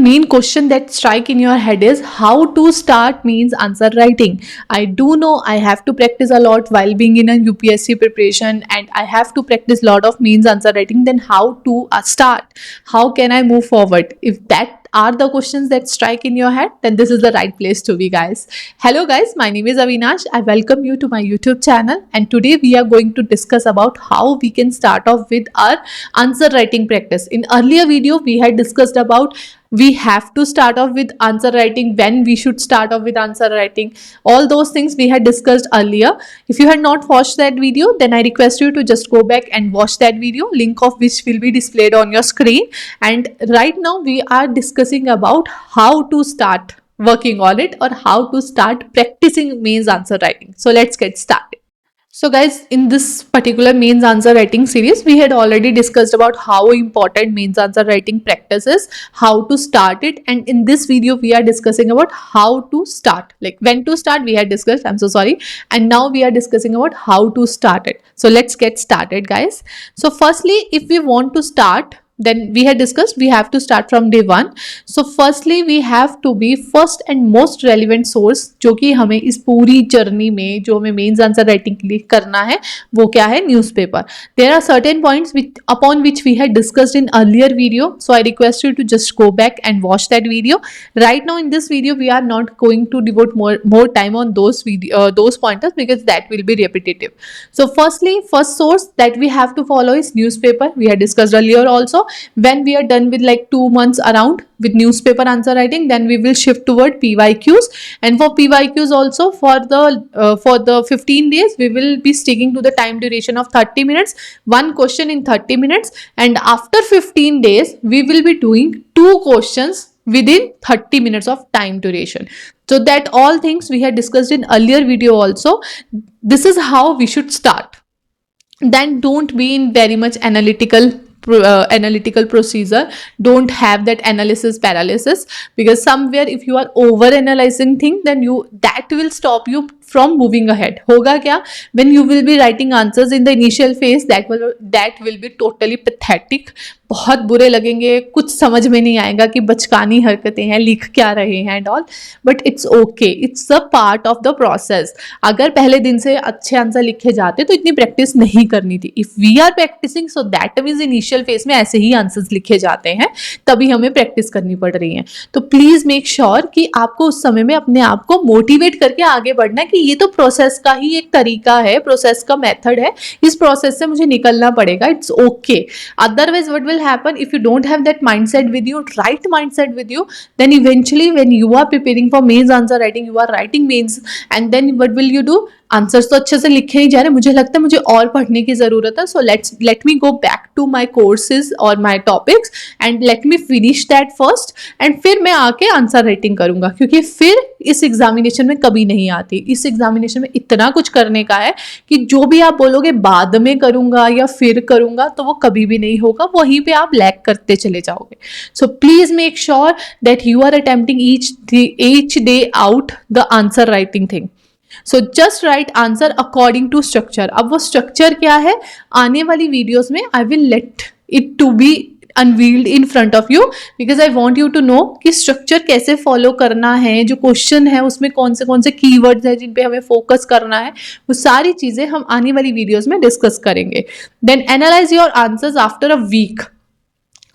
main question that strike in your head is how to start means answer writing. I do know I have to practice a lot while being in a UPSC preparation, and I have to practice lot of means answer writing. Then how to start? How can I move forward? If that are the questions that strike in your head, then this is the right place to be, guys. Hello guys, my name is Avinash. I welcome you to my YouTube channel, and today we are going to discuss about how we can start off with our answer writing practice. In earlier video we had discussed about we have to start off with answer writing, when we should start off with answer writing, all those things we had discussed earlier. If you had not watched that video, then I request you to just go back and watch that video, link of which will be displayed on your screen. And right now we are discussing about how to start working on it, or how to start practicing mains answer writing. So let's get started. So guys, in this particular mains answer writing series, we had already discussed about how important mains answer writing practice is, how to start it, and in this video we are discussing about how to start, like when to start we had discussed, I'm so sorry, and now we are discussing about how to start it. So let's get started, guys. So firstly, if we want to start, then we had discussed we have to start from day one. So firstly we have to be first and most relevant source, जो कि हमें इस पूरी journey में जो हमें mains answer writing के लिए करना है वो क्या है, newspaper. There are certain points upon which we had discussed in earlier video, so I request you to just go back and watch that video. Right now in this video we are not going to devote more time on those pointers, because that will be repetitive. So firstly, first source that we have to follow is newspaper. We had discussed earlier also. When we are done with like 2 months around with newspaper answer writing, then we will shift toward PYQs. And for PYQs also, for the 15 days we will be sticking to the time duration of 30 minutes, one question in 30 minutes. And after 15 days we will be doing 2 questions within 30 minutes of time duration. So that all things we had discussed in earlier video also. This is how we should start. Then don't be in very much analytical procedure. Don't have that analysis paralysis, because somewhere if you are over analyzing thing, then that will stop you from moving ahead. होगा क्या, when you will be writing answers in the initial phase, that will be totally pathetic. बहुत बुरे लगेंगे, कुछ समझ में नहीं आएगा कि बचकानी हरकतें हैं, लिख क्या रहे हैं and all. But it's okay, it's a part of the process. अगर पहले दिन से अच्छे आंसर लिखे जाते तो इतनी प्रैक्टिस नहीं करनी थी. If we are practicing, so that means initial phase में ऐसे ही आंसर्स लिखे जाते हैं, तभी हमें प्रैक्टिस करनी पड़ रही है. तो प्लीज मेक श्योर कि आपको उस समय में अपने आप को मोटिवेट करके आगे बढ़ना है कि ये तो प्रोसेस का ही एक तरीका है, प्रोसेस का मेथड है, इस प्रोसेस से मुझे निकलना पड़ेगा. It's okay. Otherwise what will happen if you don't have that mindset with you, right mindset with you, then eventually when you are preparing for mains answer writing, you are writing mains, and then what will you do? Answers तो अच्छे से लिखे ही जा रहे हैं, मुझे लगता है मुझे और पढ़ने की ज़रूरत है. So let me go back to my courses और my topics and let me finish that first, and फिर मैं आके आंसर राइटिंग करूँगा, क्योंकि फिर इस एग्जामिनेशन में कभी नहीं आती. इस एग्जामिनेशन में इतना कुछ करने का है कि जो भी आप बोलोगे बाद में करूँगा या फिर करूँगा, तो वो कभी भी नहीं होगा, वहीं पे आप लैग करते चले जाओगे. So please make sure that you are attempting each day out the answer writing thing. So just write answer according to structure. अब वो स्ट्रक्चर क्या है, आने वाली वीडियोस में I will let it to be unveiled in front of you, because I want you to know कि structure कैसे follow करना है, जो क्वेश्चन है उसमें कौन से कीवर्ड्स हैं जिन पे हमें फोकस करना है, वो सारी चीज़ें हम आने वाली वीडियोस में डिस्कस करेंगे. Then analyze your answers after a week.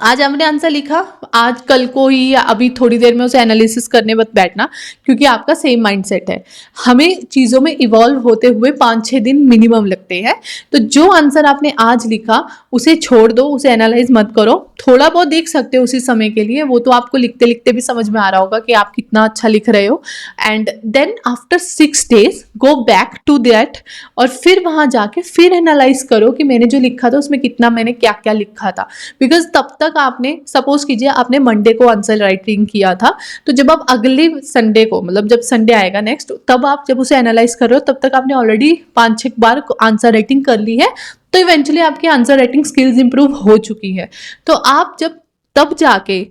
आज हमने आंसर लिखा, आज कल को ही या अभी थोड़ी देर में उसे एनालिसिस करने मत बैठना, क्योंकि आपका सेम माइंडसेट है. हमें चीज़ों में इवॉल्व होते हुए 5-6 दिन मिनिमम लगते हैं. तो जो आंसर आपने आज लिखा उसे छोड़ दो, उसे एनालाइज मत करो. थोड़ा बहुत देख सकते हो उसी समय के लिए, वो तो आपको लिखते लिखते भी समझ में आ रहा होगा कि आप कितना अच्छा लिख रहे हो. And then after 6 days go back to that, और फिर वहाँ जाके फिर एनालाइज करो कि मैंने जो लिखा था उसमें कितना मैंने क्या क्या लिखा था. बिकॉज तब तक आपने, सपोज कीजिए आपने मंडे को आंसर राइटिंग किया था, तो जब आप अगले संडे को, मतलब जब संडे आएगा नेक्स्ट, तब आप जब उसे एनालाइज कर रहे हो, तब तक आपने ऑलरेडी 5-6 बार आंसर राइटिंग कर ली है. तो इवेंचुअली आपकी आंसर राइटिंग स्किल्स इंप्रूव हो चुकी है. तो आप जब तब जाके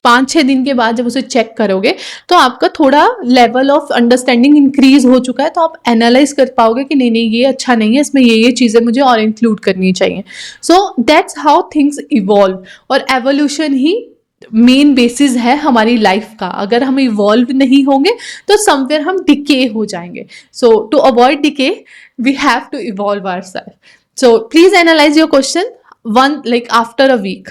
5-6 दिन के बाद जब उसे चेक करोगे, तो आपका थोड़ा लेवल ऑफ अंडरस्टैंडिंग इंक्रीज हो चुका है. तो आप एनालाइज कर पाओगे कि नहीं ये अच्छा नहीं है, इसमें ये चीज़ें मुझे और इंक्लूड करनी चाहिए. So that's how things evolve, और एवोल्यूशन ही मेन बेसिस है हमारी लाइफ का। अगर हम इवॉल्व नहीं होंगे तो समवेयर हम डिके हो जाएंगे। So to avoid decay we have to evolve ourself. So please analyse your question one like after a week,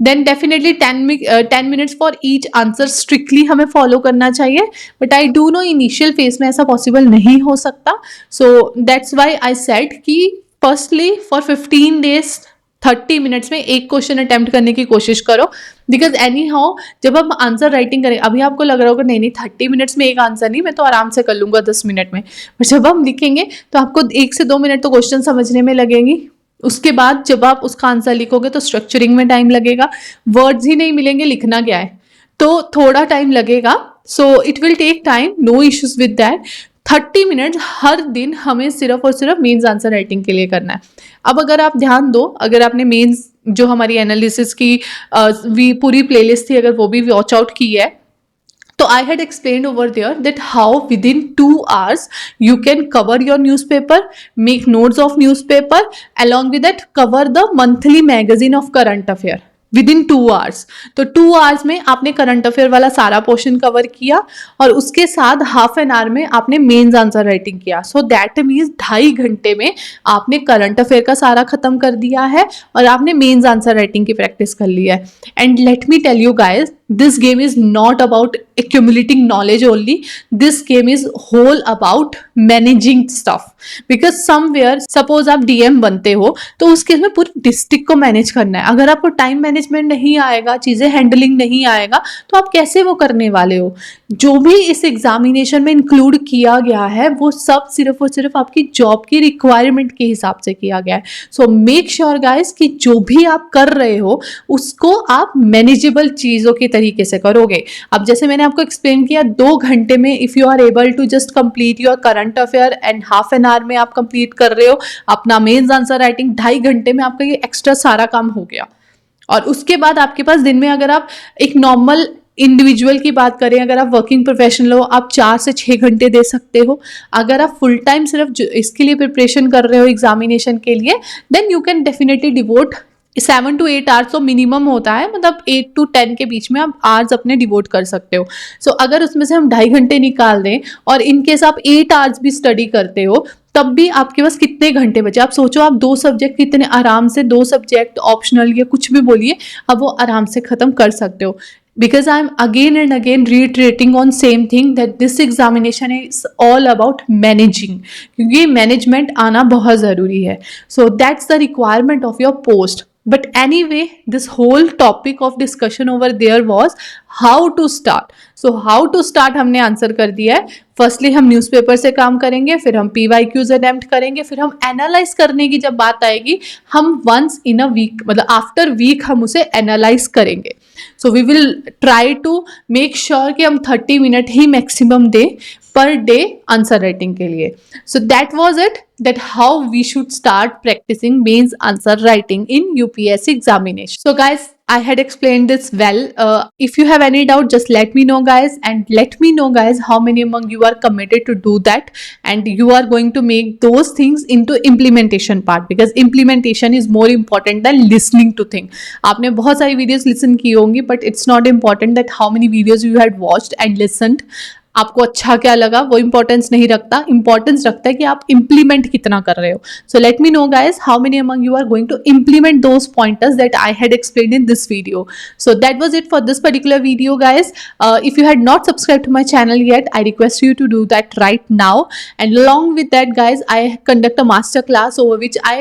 then definitely 10 minutes for each answer strictly हमें फॉलो करना चाहिए। But I do know initial phase में ऐसा possible नहीं हो सकता। So that's why I said कि firstly for 15 days 30 minutes में एक क्वेश्चन अटेम्प्ट करने की कोशिश करो। बिकॉज एनी हाउ जब हम आंसर राइटिंग करें, अभी आपको लग रहा होगा नहीं नहीं 30 मिनट्स में एक आंसर नहीं, मैं तो आराम से कर लूंगा 10 मिनट में। पर जब हम लिखेंगे तो आपको 1 से 2 मिनट तो क्वेश्चन समझने में लगेंगी। उसके बाद जब आप उसका आंसर लिखोगे तो स्ट्रक्चरिंग में टाइम लगेगा, वर्ड्स ही नहीं मिलेंगे लिखना क्या है, तो थोड़ा टाइम लगेगा। So it will take time, no issues with that. 30 minutes हर दिन हमें सिर्फ और सिर्फ मेंस आंसर राइटिंग के लिए करना है। अब अगर आप ध्यान दो, अगर आपने मेंस जो हमारी एनालिसिस की पूरी प्लेलिस्ट थी अगर वो भी वॉच आउट की है, तो I had explained over there that how within 2 hours you can cover your newspaper, make notes of newspaper, along with that cover the monthly magazine of current affair with in 2 hours. तो 2 hours में आपने current affair वाला सारा portion cover किया और उसके साथ half an hour में आपने मेंस आंसर राइटिंग किया। सो दैट मीन्स 2.5 घंटे में आपने करंट अफेयर का सारा खत्म कर दिया है और आपने मेंस आंसर राइटिंग की प्रैक्टिस कर ली है। And let me tell you guys, this game is not about accumulating knowledge only, this game is whole about managing stuff, because somewhere suppose आप DM बनते हो तो उस केस में पूरी डिस्ट्रिक्ट को मैनेज करना है। अगर आपको टाइम मैनेजमेंट नहीं आएगा, चीजें हैंडलिंग नहीं आएगा, तो आप कैसे वो करने वाले हो। जो भी इस एग्जामिनेशन में इंक्लूड किया गया है वो सब सिर्फ और सिर्फ आपकी जॉब की रिक्वायरमेंट के हिसाब से किया गया है। सो मेक श्योर गाइस कि जो भी आप कर रहे हो उसको आप मैनेजेबल चीजों के तरीके से करोगे। अब जैसे मैंने आपको एक्सप्लेन किया 2 घंटे में if you are able to just complete your current affair and half an hour में आप कंप्लीट कर रहे हो अपना मेंस आंसर राइटिंग, 2.5 घंटे में आपका ये एक्स्ट्रा सारा काम हो गया। और उसके बाद आपके पास दिन में, अगर आप एक नॉर्मल इंडिविजुअल की बात करें, अगर आप वर्किंग प्रोफेशनल हो, आप 4 से 6 घंटे दे सकते हो। अगर आप फुल टाइम सिर्फ इसके लिए प्रिपरेशन कर रहे हो एग्जामिनेशन के लिए, then you can definitely devote 7 to 8 hours तो मिनिमम होता है, मतलब 8 to 10 के बीच में आप आवर्स अपने डिवोट कर सकते हो। सो अगर उसमें से हम 2.5 घंटे निकाल दें और इनकेस आप 8 आवर्स भी स्टडी करते हो तब भी आपके पास कितने घंटे बचे। आप सोचो, आप 2 सब्जेक्ट कितने आराम से, 2 सब्जेक्ट ऑप्शनल या कुछ भी बोलिए, अब वो आराम से खत्म कर सकते हो। Because I'm again and again reiterating on same thing that this examination is all about managing, क्योंकि मैनेजमेंट आना बहुत ज़रूरी है। So that's the requirement of your post. But anyway, this whole topic of discussion over there was how to start. So how to start हमने answer कर दिया है। Firstly हम न्यूज़पेपर से काम करेंगे, फिर हम PYQs अटेम्प्ट करेंगे, फिर हम एनालाइज करने की जब बात आएगी हम वंस इन अ वीक, मतलब आफ्टर वीक हम उसे एनालाइज करेंगे। So we will try to make sure कि हम 30 मिनट ही मैक्सिमम दें पर डे आंसर राइटिंग के लिए। So that was it, that how we should start practicing means answer writing in UPSC examination. So guys, I had explained this well. If you have any doubt, just let me know guys, and let me know guys how many among you are committed to do that and you are going to make those things into implementation part, because implementation is more important than listening to thing. आपने बहुत सारी videos listen की होंगी, but it's not important that how many videos you had watched and listened. आपको अच्छा क्या लगा वो इंपॉर्टेंस नहीं रखता, इंपॉर्टेंस रखता है कि आप इंप्लीमेंट कितना कर रहे हो। So let me know guys how many among you are going to implement those pointers that I had explained in this video. So that was it for this particular video guys. If you had not subscribed to my channel yet, I request you to do that right now. And along with that guys, I conduct a master class over which I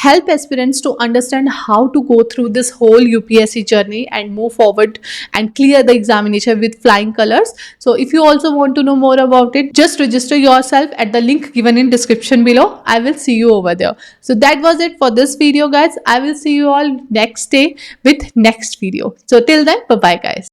help aspirants to understand how to go through this whole UPSC journey and move forward and clear the examination with flying colors. So if you also want to know more about it, just register yourself at the link given in description below. I will see you over there. So that was it for this video guys. I will see you all next day with next video. So till then, bye bye guys.